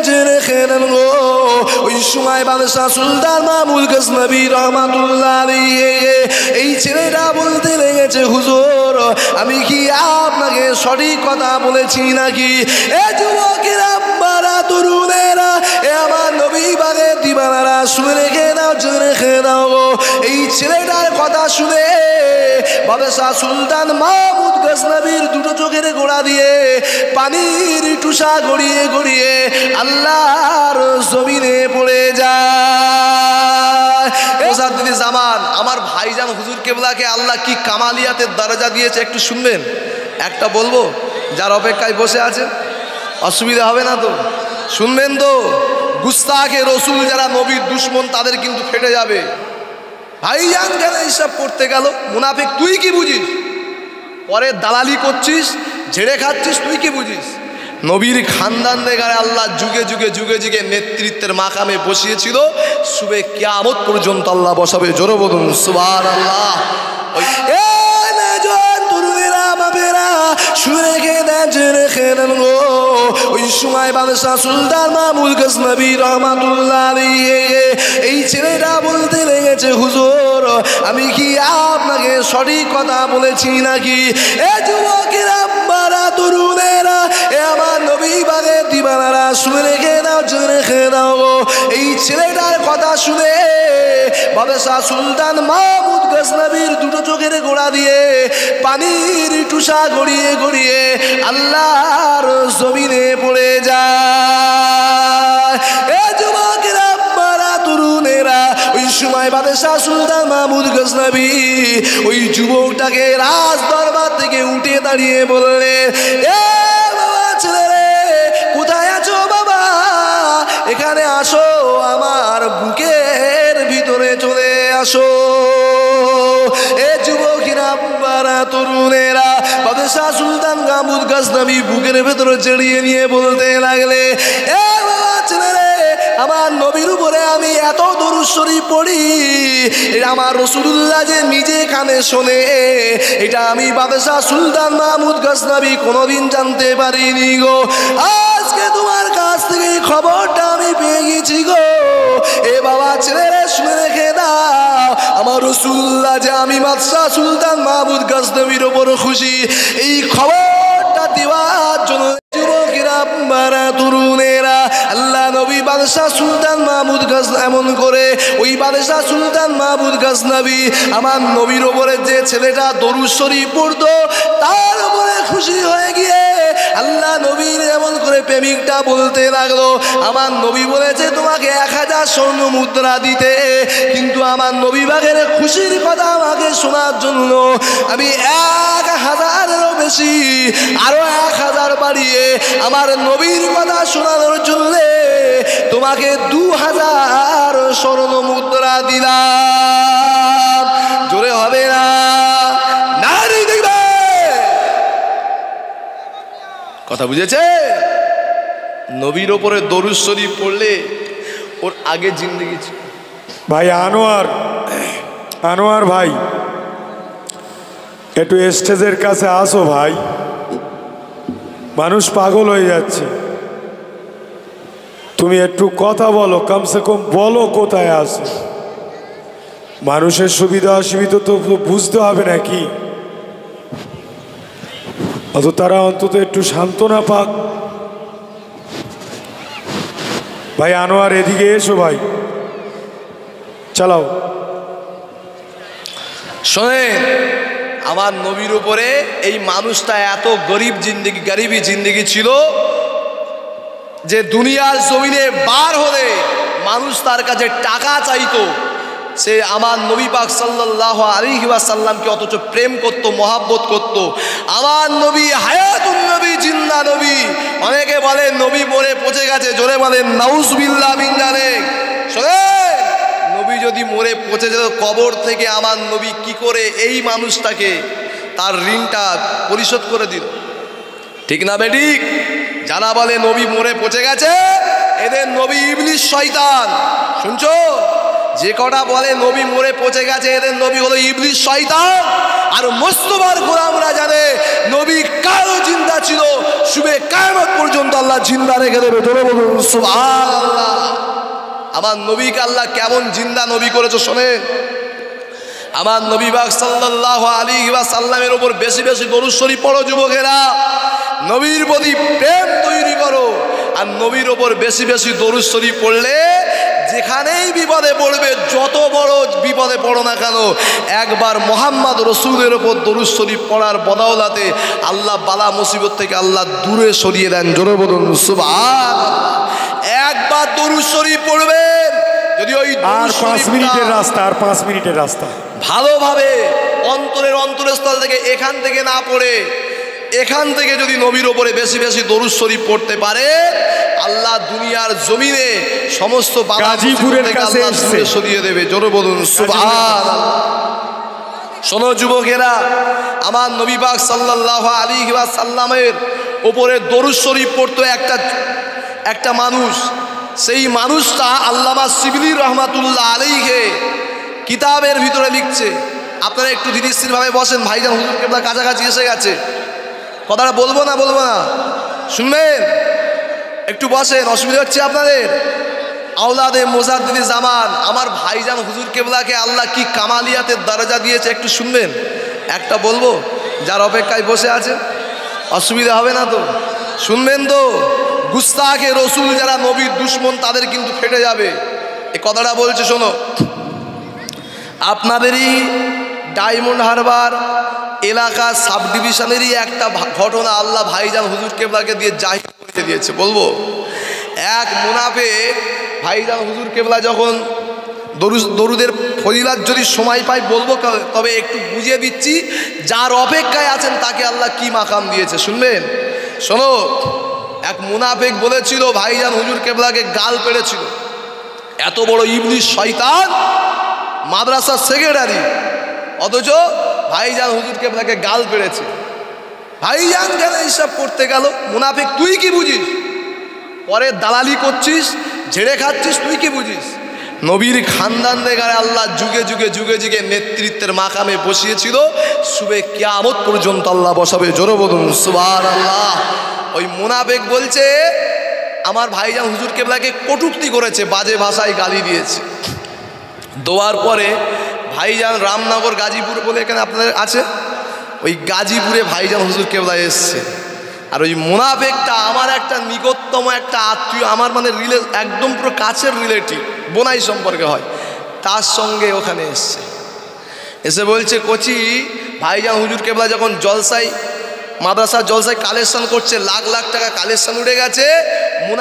জেনে খেলেন গো। ওই সময় বাদশাহ সুলতান মাহমুদ গজনবী রহমাতুল্লাহ আলাইহি এই ছেলেটা বলতে লেগেছে, হুজুর আমি কি আপনাকে সঠিক কথা বলেছি নাকি? এ যুবকেরা, বারা তরুণেরা, এ আমার নবী বাগে দিবানারা, শুনে রেখে দাও, জেনে রেখে দাও গো। এই ছেলেটার কথা শুনে বাদশাহ সুলতান মাহমুদ গজনবীর দুটো চোখের গোড়া দিয়ে পানির টুসা গড়িয়ে গড়িয়ে আল্লাহর জমিনে পড়ে যায়। মুজাদ্দিদ জামান আমার ভাইজান হুজুর কেবলাকে আল্লাহ কি কামালিয়াতের দরজা দিয়েছে একটু শুনবেন? একটা বলবো, যার অপেক্ষায় বসে আছে, অসুবিধা হবে না তো? শুনবেন তো? গুস্তাখে রসুল যারা নবীর দুশ্মন তাদের কিন্তু ফেটে যাবে। ভাইজান কেন এইসব করতে গেল? মুনাফিক তুই কি বুঝিস? পরে দালালি করছিস, ঝেড়ে খাচ্ছিস, তুই কি বুঝিস? নবীর খানদান দেখারে আল্লাহ যুগে যুগে যুগে যুগে নেতৃত্বের মাকামে বসিয়েছিল, শুবে কিয়ামত পর্যন্ত আল্লাহ বসাবে। জোরে বলুন সুবহানাল্লাহ। ওই তরুণেরা বাবেরা শুনে রেখে দেন, জেনে রেখে দেন গো। ওই সময় বাদশাহ সুলতান মাহমুদ গজনবী রহমাতুল্লাহ আলাইহি এই ছেলেটা বলতে লেগেছে, হুজুর আমি কি আপনাকে সঠিক কথা বলেছি নাকি? এ যুবকেরা, বারা তরুণেরা, এ আমার নবী বাগে দিবানারা, শুনে রেখে দাও, জেনে রেখে দাও গো। এই ছেলেটার কথা শুনে বাদশাহ সুলতান মাহমুদ গজনবীর দুটো চোখের গোড়া দিয়ে পানির টুসা গড়িয়ে গড়িয়ে আল্লাহর জমিনে পড়ে যায়। এ যুবকেরা, বারা তরুণেরা, ওই সময় বাদশাহ সুলতান মাহমুদ গজনবী ওই যুবকটাকে রাজ দরবার থেকে উঠে দাঁড়িয়ে বললেন, এ বাবা ছেলে, কোথায় আছো বাবা? এখানে আসো, আমার বুকের ভিতরে চলে আসো। এ যুবকেরা, বারা তরুণেরা, বাদশাহ সুলতান মাহমুদ গজনবী বুকের ভেতরে জড়িয়ে নিয়ে বলতে লাগলে, এ বাবা ছেলে, আমার নবীর উপরে আমি এত দরুদ শরীফ পড়ি, এটা আমার রাসূলুল্লাহ যে নিজে কানে শোনে, এটা আমি বাদশাহ সুলতান মাহমুদ গজনবী কোনোদিন জানতে পারিনি গো। আজকে তোমার কাছ থেকে এই খবরটা আমি পেয়ে গেছি গো। এ বাবা ছেলেরা, শুনে রেখে দাও, আমার রাসূলুল্লাহ যে আমি বাদশাহ সুলতান মাহমুদ গজনবীর ওপর খুশি, এই খবরটা দেওয়ার জন্য যুবকেরা, বারা তরুণেরা, আল্লাহ নবী বাদশাহ সুলতান মাহমুদ গজনবী এমন করে ওই বাদশাহ সুলতান মাহমুদ গজনবী আমার নবীর ওপরে যে ছেলেটা দরুদ শরীফ পড়তো তার উপরে খুশি হয়ে গিয়ে আল্লাহ নবীর এমন করে প্রেমিকটা বলতে লাগলো, আমার নবী বলেছে তোমাকে 1000 স্বর্ণ মুদ্রা দিতে, কিন্তু আমার নবী বাগের খুশির কথা আমাকে শোনার জন্য আমি 1000-এরও বেশি আরো 1000 বাড়িয়ে আমার নবীর কথা শোনানোর জন্য তোমাকে 2000 স্বর্ণ মুদ্রা দিলাম। জোরে হবে না? নারী দেখবে কথা বুঝেছে? নবীর ওপরে দরুদ শরীফ পড়লে ওর আগে জিন্দেগি ছিল। ভাই আনোয়ার ভাই, একটু স্টেজের কাছে আসো ভাই, মানুষ পাগল হয়ে যাচ্ছে। তুমি একটু কথা বলো, কমসে কম বলো কোথায় আছো। মানুষের সুবিধা অসুবিধা তো বুঝতে হবে নাকি? অত তারা অন্তত একটু সান্ত্বনা পাক। ভাই আনোয়ার, এদিকে এসো ভাই, চালাও। শোনেন, আমার নবীর উপরে এই মানুষটা এত গরিবী জিন্দেগি ছিল যে দুনিয়ার জমিনে বার হলে মানুষ তার কাছে টাকা চাইতো, সে আমার নবী পাক সাল্লাল্লাহু আলাইহি ওয়াসাল্লামকে অথচ প্রেম করত, মহাব্বত করত। আমার নবী হায়াতুন নবী, জিন্দা নবী। অনেকে বলে নবী মরে পচে গেছে, জোরে বলেন নাউজুবিল্লাহ মিন যালিক। শোনেন, নবী যদি মরে পচে যেত, কবর থেকে আমার নবী কি করে এই মানুষটাকে তার ঋণটা পরিশোধ করে দিল? ঠিক না বেঠিক? যারা বলে নবী মরে পচে গেছে, এদের নবী ইবলিস, শয়তান। শুনছো? যে কটা বলে নবী মরে পচে গেছে, এদের নবী হলো ইবলিস, শয়তান। আর মুস্তফার গোলামরা জানে নবী কারো চিন্তা ছিল, শুভে কিয়ামত পর্যন্ত আল্লাহ জিন্দা রেখে দেবে। জোরে বলুন সুবহানাল্লাহ। আমার নবীকে আল্লাহ কেমন জিন্দা নবী করেছে শোনেন। আমার নবী পাক সাল্লাল্লাহু আলাইহি ওয়াসাল্লামের উপর বেশি বেশি দরুদ শরীফ পড়ো যুবকেরা, নবীর প্রতি প্রেম তৈরি করো। আর নবীর ওপর বেশি বেশি দরুদ শরীফ পড়লে যেখানেই বিপদে পড়বে, যত বড় বিপদে পড়ো না কেন, একবার মুহাম্মদ রাসূলের ওপর দরুদ শরীফ পড়ার বদৌলতে আল্লাহ বালা মুসিবত থেকে আল্লাহ দূরে সরিয়ে দেন। জোরে বলুন সুবহানাল্লাহ। একবার দরুদ শরীফ পড়বেন, যদি ওই আর 5 মিনিটের রাস্তা, আর 5 মিনিটের রাস্তা ভালোভাবে অন্তরস্থল থেকে এখান থেকে না পড়ে এখান থেকে যদি নবীর ওপরে বেশি বেশি দরুদ শরীফ পড়তে পারে, আল্লাহ দুনিয়ার জমিনে সমস্ত গাজীপুরের কাছে এসে সরিয়ে দেবে। জোরে বলুন সুবহানাল্লাহ। শোনো যুবকেরা, আমার নবী পাক সাল্লাল্লাহু আলাইহি ওয়াসাল্লামের ওপরে দরুদ শরীফ পড়তো একটা মানুষ। সেই মানুষটা আল্লামা শিবলি রহমাতুল্লাহ আলাইহি কিতাবের ভিতরে লিখছে। আপনারা একটু ধীরস্থিরভাবে বসেন, ভাইজান হুজুর কেবলা কাছাকাছি এসে গেছে। কথাটা বলবো না শুনবেন? একটু বসেন, অসুবিধা হচ্ছে আপনাদের? আওলাদে মুজাদ্দিদি জামান আমার ভাইজান হুজুর কেবলাকে আল্লাহ কি কামালিয়াতের দরজা দিয়েছে, একটু শুনবেন। একটা বলবো, যার অপেক্ষায় বসে আছে, অসুবিধা হবে না তো? শুনবেন তো? গুস্তাখে রসুল যারা নবীর দুশ্মন, তাদের কিন্তু ফেটে যাবে। এই কথাটা বলছে শোনো। আপনাদেরই ডায়মন্ড হারবার এলাকা সাব ডিভিশনেরই একটা ঘটনা আল্লাহ ভাইজান হুজুর কেবলাকে দিয়ে জাহির করে দিয়েছে। বলবো, এক মুনাফিক ভাইজান হুজুর কেবলা যখন দরুদের ফজিলাত যদি সময় পাই বলবো, তবে একটু বুঝিয়ে দিচ্ছি যার অপেক্ষায় আছেন তাকে আল্লাহ কি মাকাম দিয়েছে। শুনবেন? শোনো, এক মুনাফিক বলেছিল ভাইজান হুজুর কেবলাকে গাল পেড়েছিল। এত বড় ইবলিস শয়তান, মাদ্রাসার সেক্রেটারি, অথচ ভাইজান হুজুর কেবলাকে গাল পেড়েছে। ভাইজান কেন এইসব করতে গেল? মুনাফিক, তুই কি বুঝিস? পরে দালালি করছিস, ঝেড়ে খাচ্ছিস, তুই কি বুঝিস? নবীর খানদান দেখারে আল্লাহ যুগে যুগে যুগে যুগে নেতৃত্বের মাকামে বসিয়েছিল, শুবে কিয়ামত পর্যন্ত আল্লাহ বসাবে। জোরে বলুন সুবহানাল্লাহ। ওই মুনাফিক বলছে আমার ভাইজান হুজুর কেবলাকে কটূক্তি করেছে, বাজে ভাষায় গালি দিয়েছে। দেওয়ার পরে ভাইজান রামনগর গাজীপুর বলে এখানে আপনাদের আছে, ওই গাজীপুরে ভাইজান হুজুর কেবলা এসছে। আর ওই মুনাফিকটা আমার একটা নিকটতম একটা আত্মীয়, আমার মানে একদম পুরো কাছের রিলেটিভ, বোনাই সম্পর্কে হয়, তার সঙ্গে ওখানে এসছে। এসে বলছে, কোচি ভাইজান হুজুর কেবলা যখন জলসায় মাদ্রাসার জলসায় কালেকশন করছে, লাখ লাখ টাকা কালেকশন উঠে গেছে,